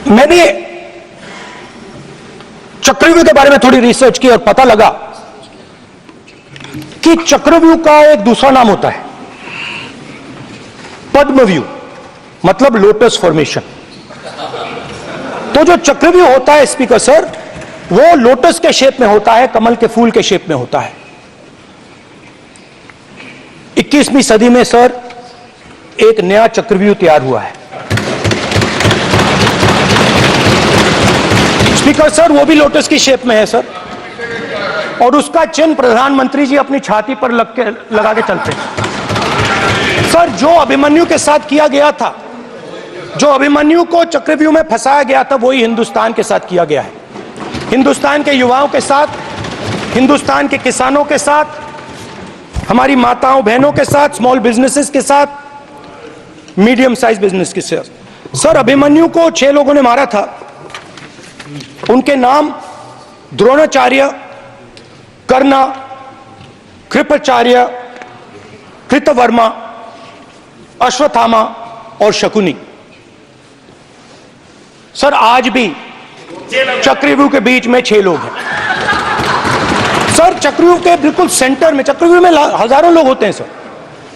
मैंने चक्रव्यूह के बारे में थोड़ी रिसर्च की और पता लगा कि चक्रव्यूह का एक दूसरा नाम होता है पद्मव्यूह, मतलब लोटस फॉर्मेशन। तो जो चक्रव्यूह होता है स्पीकर सर, वो लोटस के शेप में होता है, कमल के फूल के शेप में होता है। 21वीं सदी में सर एक नया चक्रव्यूह तैयार हुआ है स्पीकर सर, वो भी लोटस की शेप में है सर, और उसका चिन्ह प्रधानमंत्री जी अपनी छाती पर लगा के चलते हैं सर। जो अभिमन्यु के साथ किया गया था, जो अभिमन्यु को चक्रव्यूह में फंसाया गया था, वही हिंदुस्तान के साथ किया गया है। हिंदुस्तान के युवाओं के साथ, हिंदुस्तान के किसानों के साथ, हमारी माताओं बहनों के साथ, स्मॉल बिजनेसेस के साथ, मीडियम साइज बिजनेस के साथ। सर अभिमन्यु को 6 लोगों ने मारा था। उनके नाम द्रोणाचार्य, कर्ण, कृपाचार्य, कृतवर्मा, अश्वत्थामा और शकुनी। सर आज भी चक्रव्यूह के बीच में 6 लोग हैं सर। चक्रव्यूह के बिल्कुल सेंटर में, चक्रव्यूह में हजारों लोग होते हैं सर,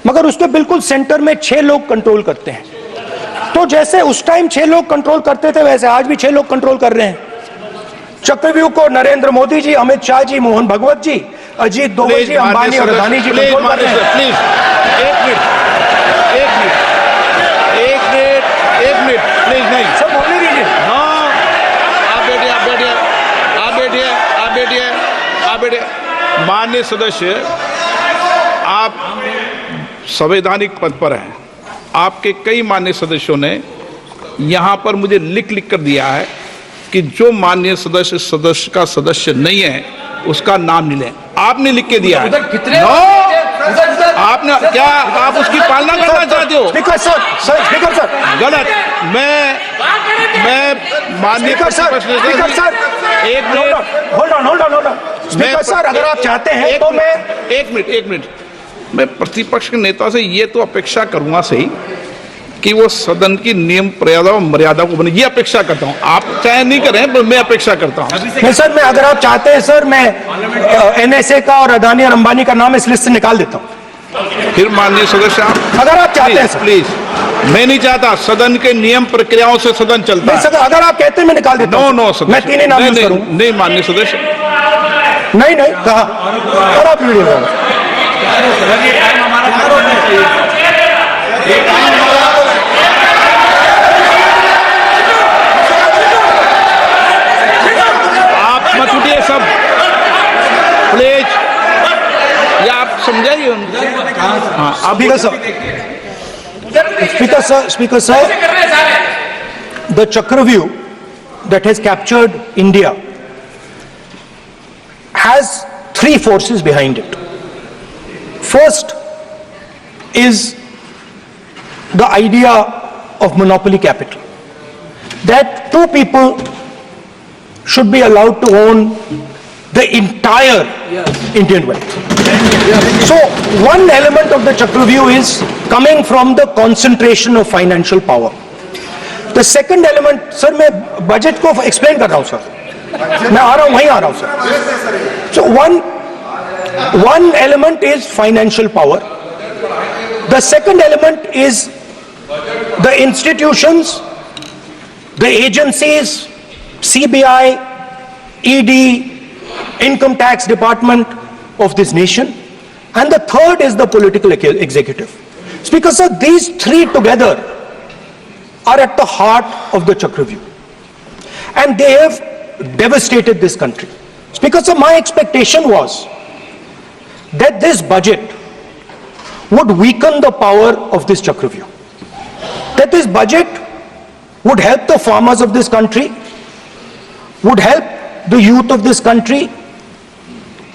मगर उसके बिल्कुल सेंटर में 6 लोग कंट्रोल करते हैं। तो जैसे उस टाइम 6 लोग कंट्रोल करते थे, वैसे आज भी 6 लोग कंट्रोल कर रहे हैं चक्रव्यूह को। नरेंद्र मोदी जी, अमित शाह जी, मोहन भगवत जी, अजीत दोवल जी, अंबानी और अदानी जी कंट्रोल कर रहे हैं। प्लीज एक मिनट प्लीज। नहीं सर बोलने दीजिए। हाँ, आप बैठिए। माननीय सदस्य, आप संवैधानिक पद पर हैं। आपके कई माननीय सदस्यों ने यहां पर मुझे लिख कर दिया है कि जो माननीय सदस्य का सदस्य नहीं है उसका नाम नहीं लें। आपने लिख के दिया है। आपने क्या, आप उसकी पालना करना चाहते हो? स्पीकर सर गलत। मैं माननीय एक minute, hold on speaker sir, अगर आप चाहते हैं तो मैं एक मिनट मैं प्रतिपक्ष के नेता से ये तो अपेक्षा करूंगा सही कि वो सदन की नियम मर्यादा को बने, ये अपेक्षा करता हूं। आप चाहे नहीं करें, पर मैं अपेक्षा करता हूं। नहीं सर, मैं अगर आप चाहते हैं सर, मैं एनएसए का और अदानी और अंबानी का नाम इस लिस्ट से निकाल देता हूं। फिर माननीय सदस्य, आप अगर आप चाहते हैं सर। प्लीज, मैं नहीं चाहता। सदन के नियम प्रक्रियाओं से सदन चलता है। सर, अगर आप कहते हैं मैं निकाल देता हूं। नो मैं 3 नाम यूज करूं। नहीं माननीय सदस्य, नहीं कहा, और आप वीडियो आप मत उठिए सब प्लीज, या आप समझाइए उनको। हाँ, आप Speaker sir, the Chakravyu that has captured India has 3 forces behind it. First is the idea of monopoly capital, that 2 people should be allowed to own the entire Indian wealth. So one element of the Chakravyu is coming from the concentration of financial power. The second element, sir, मैं budget को explain कर रहा हूं sir, मैं आ रहा हूं, वहीं आ रहा हूं sir. So one element is financial power. The second element is the institutions, the agencies, CBI, ED, Income Tax Department of this nation, and the third is the political executive. Speaker sir, these 3 together are at the heart of the Chakravyu, and they have devastated this country. Speaker sir, my expectation was that this budget would weaken the power of this Chakravyu, that this budget would help the farmers of this country, would help the youth of this country,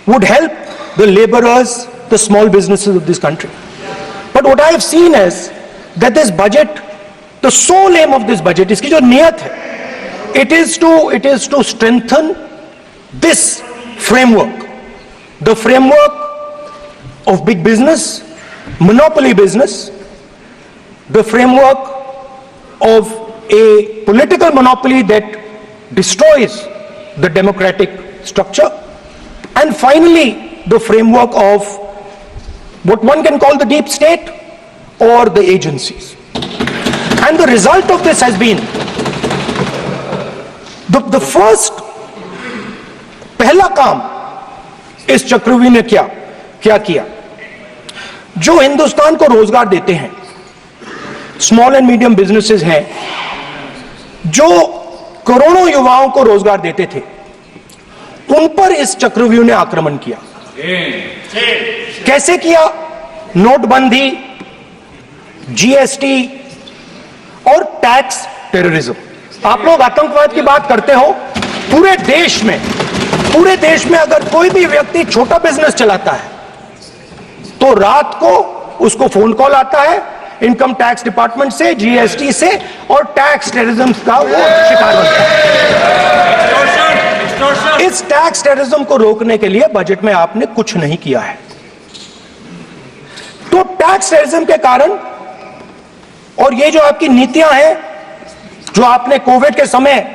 would help the laborers, the small businesses of this country. But what I have seen is that this budget, the sole aim of this budget, इसकी जो नियत है, it is to strengthen this framework, the framework of big business, monopoly business, the framework of a political monopoly that destroys the democratic structure, and finally the framework of what one can call the deep state or the agencies. And the result of this has been the first पहला काम इस चक्रव्यूह ने क्या किया, जो हिंदुस्तान को रोजगार देते हैं, स्मॉल एंड मीडियम बिजनेसेस हैं, जो करोड़ों युवाओं को रोजगार देते थे, उन पर इस चक्रव्यूह ने आक्रमण किया। कैसे किया? नोटबंदी, जीएसटी और टैक्स टेररिज्म। आप लोग आतंकवाद की बात करते हो, पूरे देश में अगर कोई भी व्यक्ति छोटा बिजनेस चलाता है तो रात को उसको फोन कॉल आता है इनकम टैक्स डिपार्टमेंट से, जीएसटी से, और टैक्स टेररिज्म का वो शिकार बनता है। इस टैक्स टेररिज्म को रोकने के लिए बजट में आपने कुछ नहीं किया है। तो टैक्स टेररिज्म के कारण और ये जो आपकी नीतियां हैं, जो आपने कोविड के समय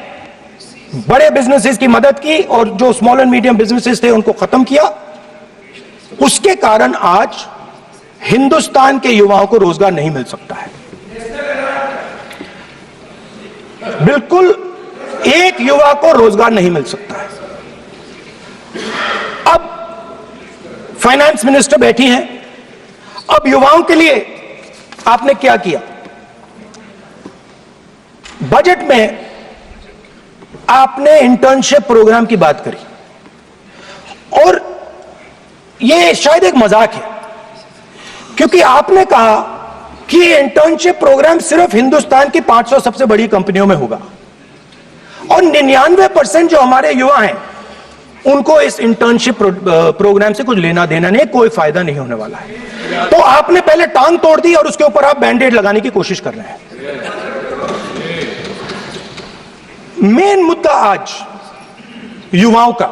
बड़े बिजनेसेस की मदद की और जो स्मॉल एंड मीडियम बिजनेसेस थे उनको खत्म किया, उसके कारण आज हिंदुस्तान के युवाओं को रोजगार नहीं मिल सकता है। बिल्कुल एक युवा को रोजगार नहीं मिल सकता है। अब फाइनेंस मिनिस्टर बैठी हैं, अब युवाओं के लिए आपने क्या किया? बजट में आपने इंटर्नशिप प्रोग्राम की बात करी, और यह शायद एक मजाक है, क्योंकि आपने कहा कि ये इंटर्नशिप प्रोग्राम सिर्फ हिंदुस्तान की 500 सबसे बड़ी कंपनियों में होगा, और 99% जो हमारे युवा हैं उनको इस इंटर्नशिप प्रोग्राम से कुछ लेना देना नहीं, कोई फायदा नहीं होने वाला है। तो आपने पहले टांग तोड़ दी और उसके ऊपर आप बैंडेड लगाने की कोशिश कर रहे हैं। मेन मुद्दा आज युवाओं का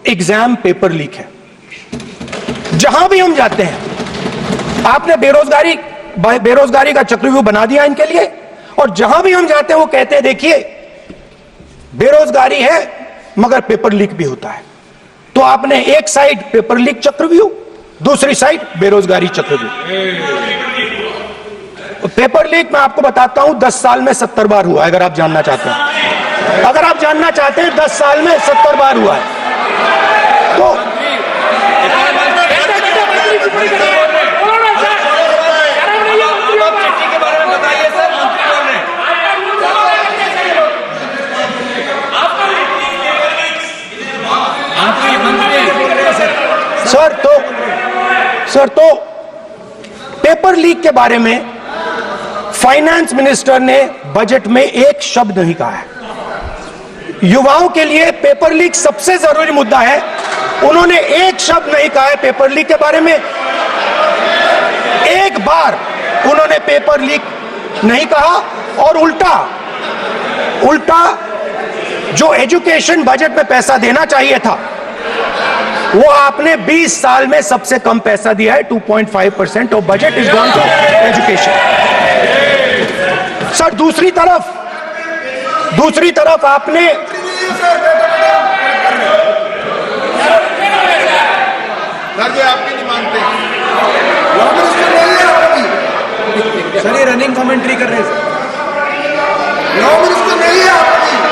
एग्जाम पेपर लीक है। जहां भी हम जाते हैं, आपने बेरोजगारी का चक्रव्यूह बना दिया इनके लिए, और जहां भी हम जाते हैं वो कहते हैं देखिए बेरोजगारी है मगर पेपर लीक भी होता है। तो आपने एक साइड पेपर लीक चक्रव्यूह, दूसरी साइड बेरोजगारी चक्रव्यूह। पेपर लीक मैं आपको बताता हूं 10 साल में 70 बार हुआ है। अगर आप जानना चाहते हैं, 10 साल में 70 बार हुआ है। तो सर तो पेपर लीक के बारे में फाइनेंस मिनिस्टर ने बजट में एक शब्द नहीं कहा है। युवाओं के लिए पेपर लीक सबसे जरूरी मुद्दा है, उन्होंने एक शब्द नहीं कहा है पेपर लीक के बारे में। एक बार उन्होंने पेपर लीक नहीं कहा, और उल्टा जो एजुकेशन बजट में पैसा देना चाहिए था वो आपने 20 साल में सबसे कम पैसा दिया है। 2.5% of budget is gone to education. Sir दूसरी तरफ आपने आपकी नहीं मानते सर, ये रनिंग कमेंट्री कर रहे हैं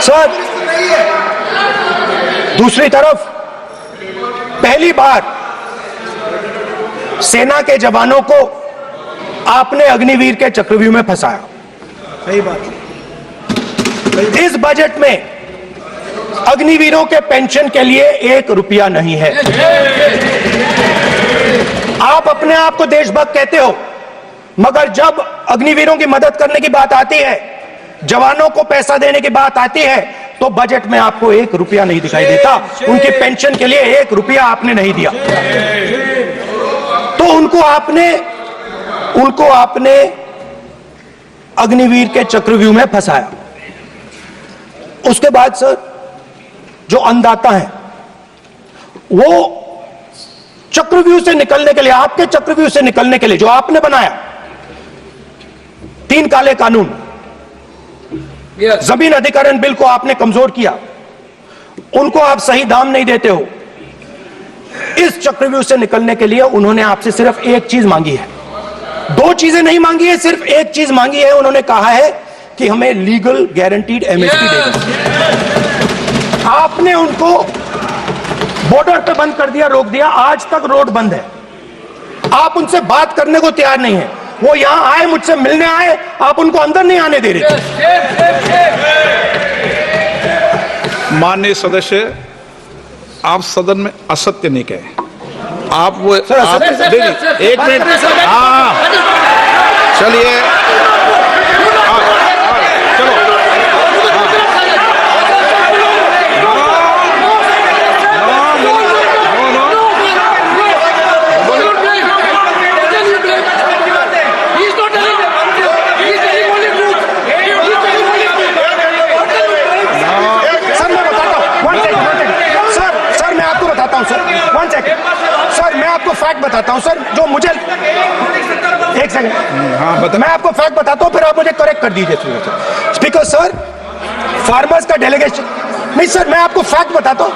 सर। दूसरी तरफ पहली बार सेना के जवानों को आपने अग्निवीर के चक्रव्यूह में फंसाया। सही बात। इस बजट में अग्निवीरों के पेंशन के लिए 1 रुपया नहीं है। आप अपने आप को देशभक्त कहते हो, मगर जब अग्निवीरों की मदद करने की बात आती है, जवानों को पैसा देने की बात आती है, तो बजट में आपको 1 रुपया नहीं दिखाई देता। उनकी पेंशन के लिए 1 रुपया आपने नहीं दिया। तो उनको आपने अग्निवीर के चक्रव्यूह में फंसाया। उसके बाद सर जो अन्नदाता हैं वो चक्रव्यूह से निकलने के लिए, आपके चक्रव्यूह से निकलने के लिए जो आपने बनाया 3 काले कानून, जमीन अधिग्रहण बिल को आपने कमजोर किया, उनको आप सही दाम नहीं देते हो। इस चक्रव्यूह से निकलने के लिए उन्होंने आपसे सिर्फ एक चीज मांगी है, दो चीजें नहीं मांगी है, सिर्फ एक चीज मांगी है। उन्होंने कहा है कि हमें लीगल गारंटीड एमएसपी देगा। आपने उनको बॉर्डर पे बंद कर दिया, रोक दिया, आज तक रोड बंद है। आप उनसे बात करने को तैयार नहीं है। वो यहां आए, मुझसे मिलने आए, आप उनको अंदर नहीं आने दे रहे। माननीय सदस्य, आप सदन में असत्य नहीं कहे। आप वो सर, आप देखिए, एक मिनट, हाँ चलिए, चलो, सर मैं आपको फैक्ट बताता हूं सर, जो मुझे एक सेकंड, हाँ बता। मैं आपको फैक्ट बताता हूं, फिर आप मुझे करेक्ट कर दीजिए। स्पीकर सर, फार्मर्स का डेलीगेशन नहीं सर, मैं आपको फैक्ट बताता हूं।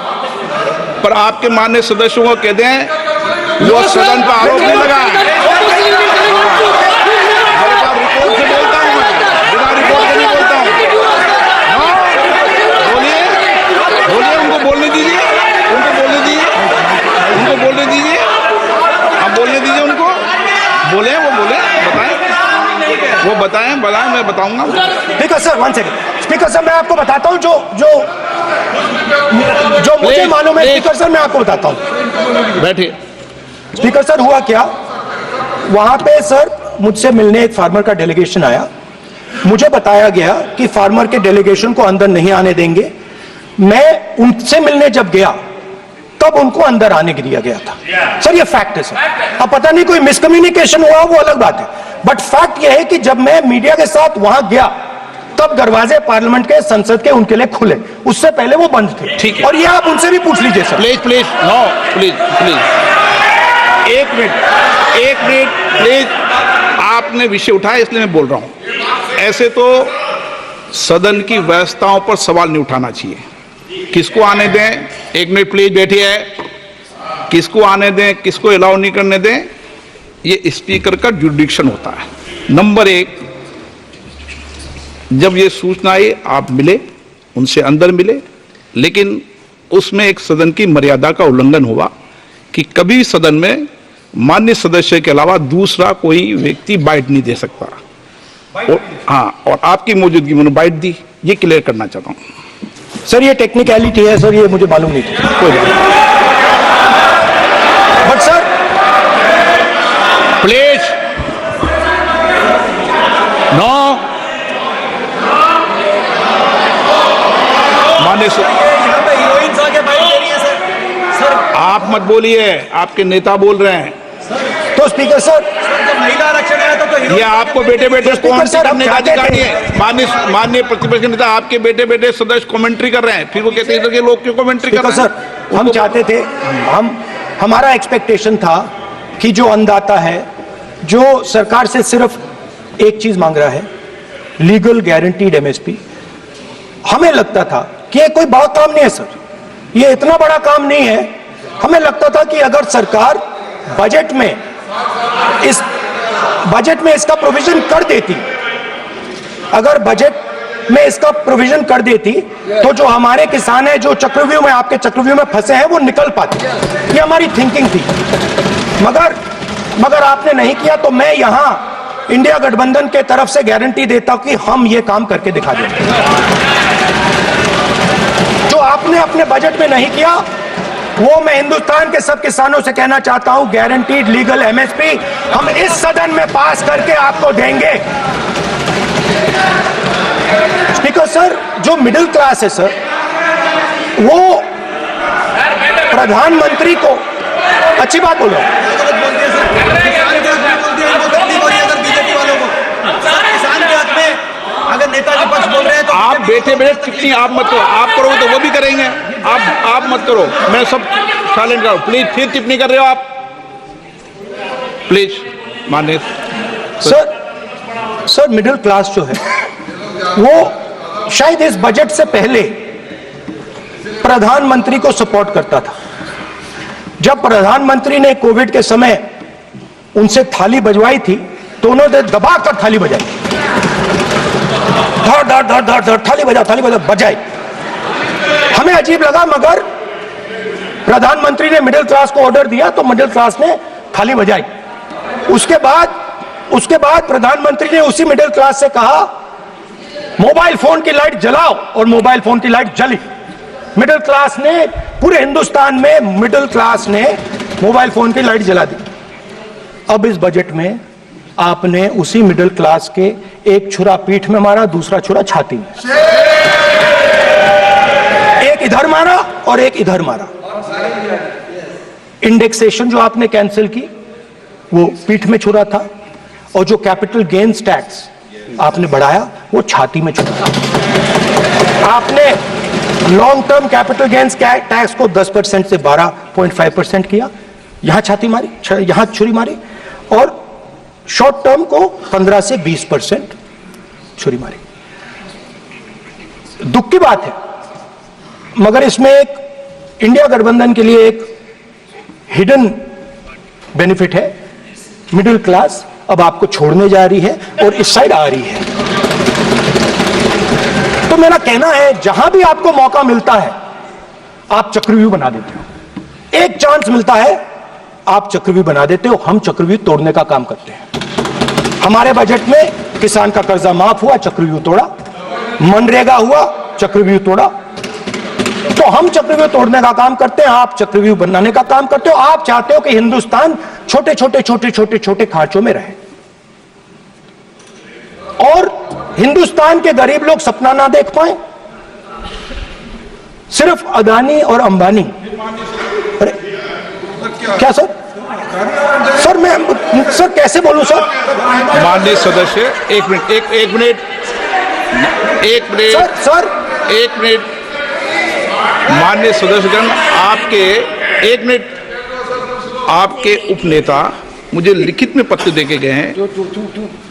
पर आपके माननीय सदस्यों को कह दें वो सदन पर आरोप नहीं लगा है। रिपोर्ट से बोलता हूं मैं, बिना रिपोर्ट से नहीं बोलता हूं। बोलिए, बोलिए, उनको बोलने दीजिए, उनको बोलने दीजिए, उनको बोलने दीजिए, आप बोलने दीजिए उनको, बोले, वो बोले, बताएं, वो बताएं, मैं बताऊंगा। Speaker sir, one second. Speaker sir, मैं आपको बताता हूं जो मुझे मालूम है। स्पीकर सर, मैं आपको बताता हूं। बैठिए। स्पीकर सर, हुआ क्या, वहां पे सर मुझसे मिलने एक फार्मर का डेलीगेशन आया। मुझे बताया गया कि फार्मर के डेलीगेशन को अंदर नहीं आने देंगे। मैं उनसे मिलने जब गया तब उनको अंदर आने दिया गया था। सर ये फैक्ट है सर। अब पता नहीं कोई मिसकम्युनिकेशन हुआ, वो अलग बात है, बट फैक्ट ये है कि जब मैं मीडिया के साथ वहां गया तब दरवाजे पार्लियामेंट के, संसद के उनके लिए खुले, उससे पहले वो बंद थे। ठीक है। और ये आप उनसे भी पूछ लीजिए sir. Please please, no please please, एक मिनट प्लीज। आपने विषय उठाया इसलिए मैं बोल रहा हूं। ऐसे तो सदन की व्यवस्थाओं पर सवाल नहीं उठाना चाहिए। किसको आने दें, एक मिनट प्लीज बैठिए, किसको आने दें, किसको अलाउ नहीं करने दें, ये स्पीकर का जुडिक्शन होता है। नंबर एक, जब ये सूचना आई आप मिले, उनसे अंदर मिले, लेकिन उसमें एक सदन की मर्यादा का उल्लंघन हुआ कि कभी सदन में माननीय सदस्य के अलावा दूसरा कोई व्यक्ति बाइट नहीं दे सकता। हाँ, और आपकी मौजूदगी में बाइट दी, ये क्लियर करना चाहता हूं। सर ये टेक्निकलिटी है सर, ये मुझे मालूम नहीं था। कोई बात नहीं, बट सर प्लीज, नो, माननीय आप मत बोलिए, आपके नेता बोल रहे हैं। तो स्पीकर सर, महिला आरक्षण है तो ये आपको बेटे बेटे कमेंट्री सर, हम करने का चाहते अधिकारी थे। है। माननीय प्रतिपक्ष के नेता आपके बेटे बेटे सदस्य कमेंट्री कर रहे हैं, फिर वो कहते हैं कि लोग क्यों कमेंट्री कर रहे हैं। सर हम चाहते थे, हमारा एक्सपेक्टेशन था कि जो अन्नदाता है, जो सरकार से सिर्फ एक चीज मांग रहा है, लीगल गारंटीड एमएसपी, हमें लगता था कि ये कोई बड़ा काम नहीं है सर, ये इतना बड़ा काम नहीं है। हमें लगता था कि अगर सरकार बजट में इसका प्रोविजन कर देती, अगर बजट में इसका प्रोविजन कर देती, तो जो हमारे किसान हैं जो चक्रव्यूह में, आपके चक्रव्यूह में फंसे हैं, वो निकल पाते। ये हमारी थिंकिंग थी, मगर आपने नहीं किया। तो मैं यहां इंडिया गठबंधन के तरफ से गारंटी देता हूं कि हम ये काम करके दिखा देंगे। जो आपने अपने बजट में नहीं किया, वो मैं हिंदुस्तान के सब किसानों से कहना चाहता हूं, गारंटीड लीगल एमएसपी हम इस सदन में पास करके आपको देंगे। स्पीकर सर, जो मिडिल क्लास है सर, वो प्रधानमंत्री को, अच्छी बात बोल रहा हूं, अगर नेता विपक्ष बोल रहे हैं तो आप बैठे बैठे टिप्पणी आप मत करो, आप करोगे तो वो भी करेंगे। आप मत करो, मैं सब साइलेंट करो प्लीज। फिर टिप्पणी कर रहे हो आप, प्लीज। माननीय सर मिडिल क्लास जो है वो शायद इस बजट से पहले प्रधानमंत्री को सपोर्ट करता था। जब प्रधानमंत्री ने कोविड के समय उनसे थाली बजवाई थी तो उन्होंने दबाकर थाली बजाई, धड़ धड़ धड़ धड़ धड़ थाली बजा बजाई। हमें अजीब लगा, मगर प्रधानमंत्री ने मिडिल क्लास को ऑर्डर दिया तो मिडिल क्लास ने थाली बजाई। उसके बाद प्रधानमंत्री ने उसी मिडिल क्लास से कहा मोबाइल फोन की लाइट जलाओ, और मोबाइल फोन की लाइट जली। मिडिल क्लास ने, पूरे हिंदुस्तान में मिडिल क्लास ने मोबाइल फोन की लाइट जला दी। अब इस बजट में आपने उसी मिडिल क्लास के एक छुरा पीठ में मारा, दूसरा छुरा छाती में, एक इधर मारा और एक इधर मारा। इंडेक्सेशन जो आपने कैंसिल की वो पीठ में छुरा था, और जो कैपिटल गेन्स टैक्स आपने बढ़ाया वो छाती में छुरा था। आपने long term capital gains tax को 10% से 12.5% किया, यहां छाती मारी, यहां छुरी मारी, और शॉर्ट टर्म को 15 से 20% छुरी मारी। दुख की बात है, मगर इसमें एक इंडिया गठबंधन के लिए एक हिडन बेनिफिट है। मिडिल क्लास अब आपको छोड़ने जा रही है और इस साइड आ रही है। तो मेरा कहना है, जहां भी आपको मौका मिलता है आप चक्रव्यूह बना देते हो। एक चांस मिलता है आप चक्रव्यूह बना देते हो। हम चक्रव्यूह तोड़ने का काम करते हैं। हमारे बजट में किसान का कर्जा माफ हुआ, चक्रव्यूह तोड़ा। मनरेगा हुआ, चक्रव्यूह तोड़ा। तो हम चक्रव्यूह तोड़ने का काम करते हैं, आप चक्रव्यूह बनाने का काम करते हो। आप चाहते हो कि हिंदुस्तान छोटे छोटे खांचों में रहे, और हिंदुस्तान के गरीब लोग सपना ना देख पाए। सिर्फ अदानी और अंबानी। अरे क्या सर? सर कैसे बोलूं सर? माननीय सदस्य, एक मिनट माननीय सदस्यगण, आपके उपनेता मुझे लिखित में पत्र देके गए हैं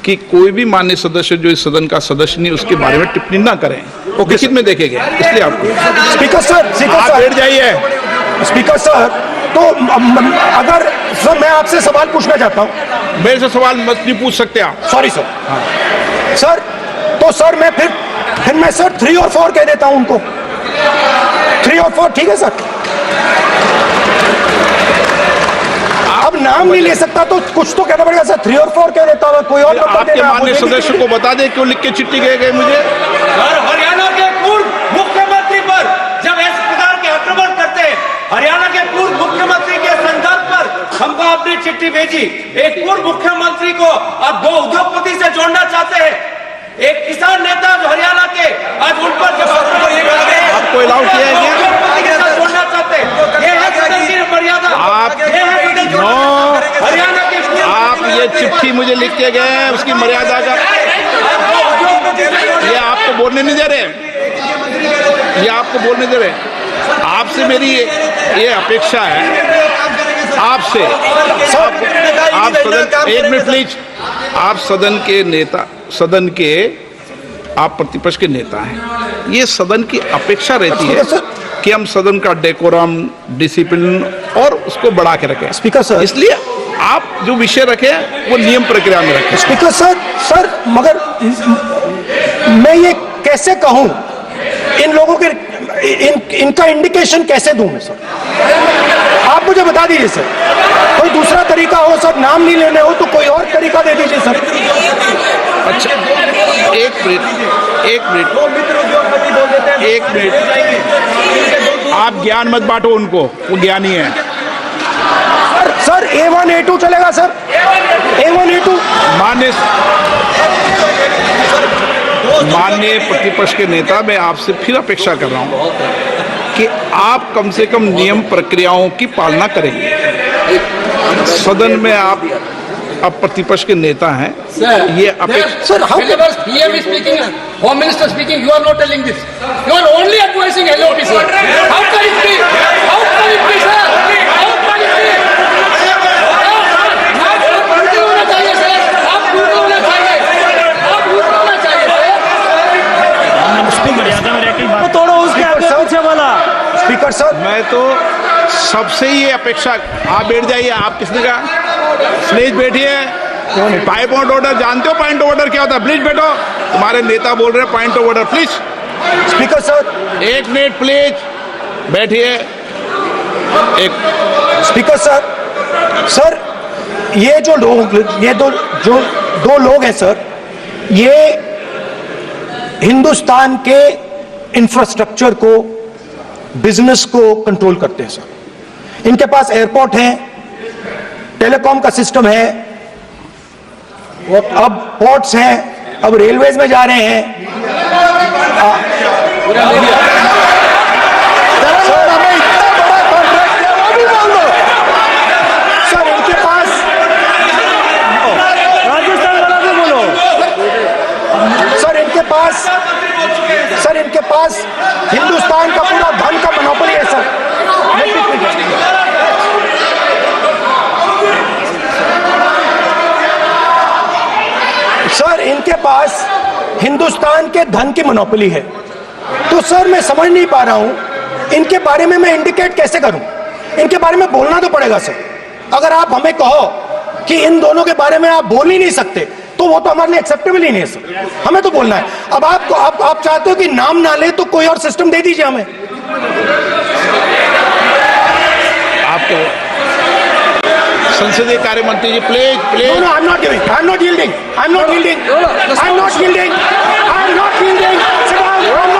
कि कोई भी माननीय सदस्य जो इस सदन का सदस्य नहीं उसके बारे में टिप्पणी ना करें। लिखित में देखे गए, इसलिए आपको स्पीकर सर बैठ जाइए। स्पीकर सर, तो अगर सर मैं आपसे सवाल पूछना चाहता हूं। मेरे से सवाल मत नहीं पूछ सकते आप। Sorry sir. सर तो सर मैं फिर मैं सर 3 और 4 कह देता हूं उनको। 3 और 4 ठीक है सर? अब नाम नहीं ले सकता तो कुछ तो कहना पड़ेगा सर। 3 और 4 कह देता हूं, कोई और बता देना। माननीय सदस्य को बता दे क्यों लिख के चिट्ठी गए मुझे। हरियाणा के पूर्व मुख्यमंत्री पर जब इस प्रकार के आक्रमण करते हैं, हरियाणा के पूर्व मुख्यमंत्री के संदर्भ पर हमको अपनी चिट्ठी भेजी। एक पूर्व मुख्यमंत्री को अब 2 उद्योगपति से जोड़ना चाहते हैं, एक किसान नेता जो हरियाणा के, आज उन पर जब आपको अलाउ किया है जोड़ना चाहते हैं। ये है सदन की मर्यादा। हरियाणा के आप ये चिट्ठी मुझे लिख के गए हैं, उसकी मर्यादा का ये आपको बोलने नहीं दे रहे, ये आपको बोलने दे रहे। आपसे मेरी ये अपेक्षा है, आपसे आप सदन, एक मिनट प्लीज, आप सदन के नेता, सदन के आप प्रतिपक्ष के नेता हैं। ये सदन की अपेक्षा रहती है कि हम सदन का डेकोरम, डिसिप्लिन और उसको बढ़ा के रखें। स्पीकर सर, इसलिए आप जो विषय रखें वो नियम प्रक्रिया में रखें। स्पीकर सर मगर मैं ये कैसे कहूं, इन लोगों के इनका इंडिकेशन कैसे दूं मैं सर? आप मुझे बता दीजिए सर, कोई दूसरा तरीका हो सर, नाम नहीं लेने हो तो कोई और तरीका दे दीजिए सर। अच्छा एक मिनट, आप ज्ञान मत बांटो उनको, वो ज्ञानी है। सर A1 A2 चलेगा सर? A1 A2 माननीय प्रतिपक्ष के नेता, मैं आपसे फिर अपेक्षा कर रहा हूं कि आप कम से कम नियम प्रक्रियाओं की पालना करेंगे। सदन में आप अब प्रतिपक्ष के नेता हैं, ये अपेक्षा। Sir PM is speaking, Home Minister speaking, you are not telling this. You are only advising LOP, sir. How can it be? How can it be, sir? How can it be? आप duty होना चाहिए, sir. आप duty होना चाहिए. आप duty होना चाहिए, sir. Speaker sir, मैं तो सबसे ये अपेक्षा, आप बैठ जाइए, आप किसने कहा प्लीज बैठिए। पॉइंट ऑफ ऑर्डर जानते हो पॉइंट ऑफ ऑर्डर क्या होता है? प्लीज बैठो, तुम्हारे नेता बोल रहे हैं point of order, please speaker sir, 1 minute please बैठिए। एक स्पीकर सर, सर ये जो लोग, ये दो लोग हैं सर, ये हिंदुस्तान के इंफ्रास्ट्रक्चर को, बिजनेस को कंट्रोल करते हैं सर। इनके पास एयरपोर्ट है, टेलीकॉम का सिस्टम है, अब पोर्ट्स हैं, अब रेलवेज में जा रहे हैं। सर हमें इतना बड़ा कॉन्ट्रैक्ट है, वो भी बोल दो सर। इनके पास राजस्थान वाला भी बोलो सर। इनके पास हिंदुस्तान का पूरा धन का मोनोपोली है सर। सर इनके पास हिंदुस्तान के धन की मोनोपोली है। तो सर मैं समझ नहीं पा रहा हूं इनके बारे में मैं इंडिकेट कैसे करूं। इनके बारे में बोलना तो पड़ेगा सर। अगर आप हमें कहो कि इन दोनों के बारे में आप बोल ही नहीं सकते तो वो तो हमारे लिए एक्सेप्टेबल ही नहीं है सर। हमें तो बोलना है। अब आप चाहते हो कि नाम ना ले तो कोई और सिस्टम दे दीजिए हमें। आपको संसदीय कार्य मंत्री ji please please. No, I'm not giving. I'm not yielding. I'm not yielding. I'm not yielding. I'm not yielding. Sit down.